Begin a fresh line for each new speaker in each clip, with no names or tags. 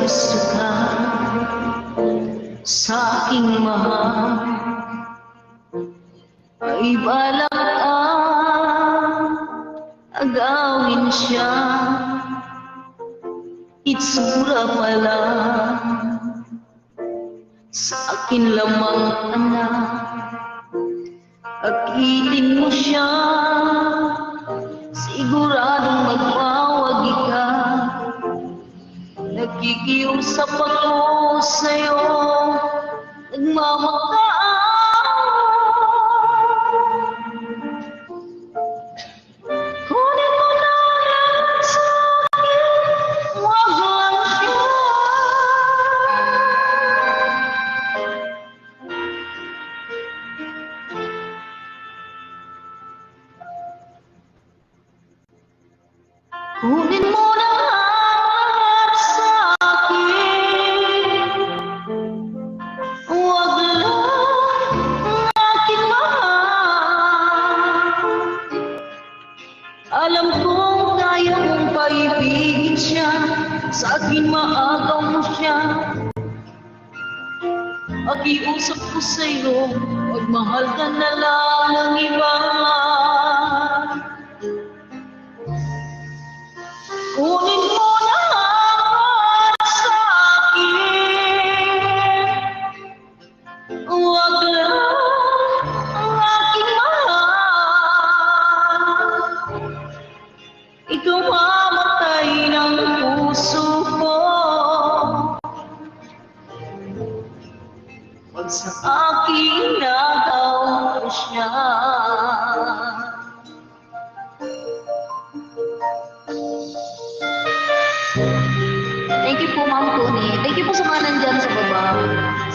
gusto ka sa aking mahal, ay balak agawin siya. Itsura pa lang sa akin lamang anak, akitin mo siya, siguradong magpawagi ka. Nakikiusap ako sa'yo, nagmamakaawa. Kunin mo na lang sa akin, wag lang siya. Kunin mo na lang sa akin, wag lang ang aking mahal. Alam kong kaya mong paibigin siya, sa akin maagaw mo siya. Pakiusap ko sa'yo, magmahal ka na lang ng iba. Kunin mo na lang sa akin, wag lang ang aking mahal. Ikaw mamatay ng puso ko, pag sa akin nagaw ko siya. Thank you po, Ma'am Tony. Thank you po sa mga nandyan sa baba.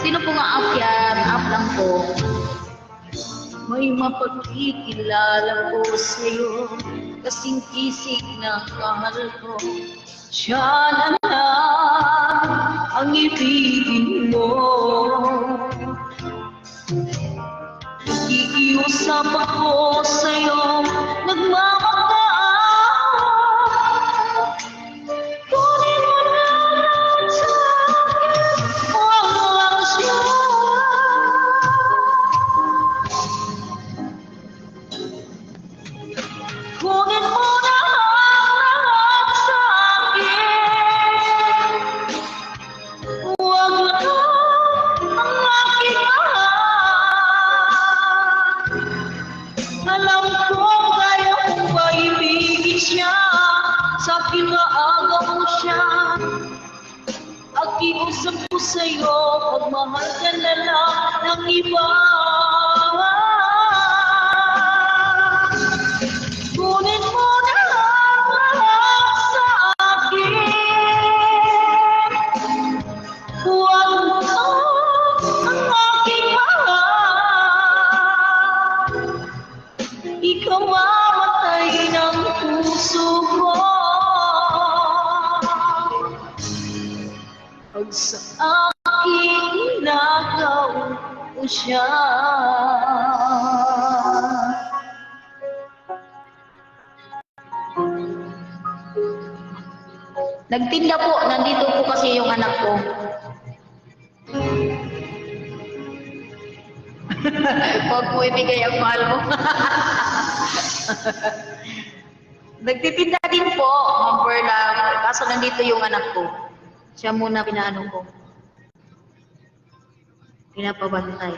Sino po nga akyat? Up lang po. May mapagkikilala ko sa'yo, kasing kisig ng kamal ko. Siya na lang ang ibigin mo. Nakikiusap ako sa'yo, nagmamakaawa. Kunin mo na lang sa akin, wag lang siya. Kunin mo na lang sa akin, wag lang ang aking mahal. Alam kong kaya kong paibigin siya, sa akin maagaw mo siya. Akiusap ko sa'yo, pagmahal ka na lang ng iba. Kunin mo na lang sa akin, wag lang ang aking mahal. Ikaw mamatay ng puso ko, pag sa akin nagaw ko siya. Nagtinda po, nandito po kasi yung anak ko. Huwag mo ibigay ang mahal mo. Nagtitinda din po, Ma'am Perla. Kaso nandito yung anak ko. Siya muna pinaano ko. Pinapabantay.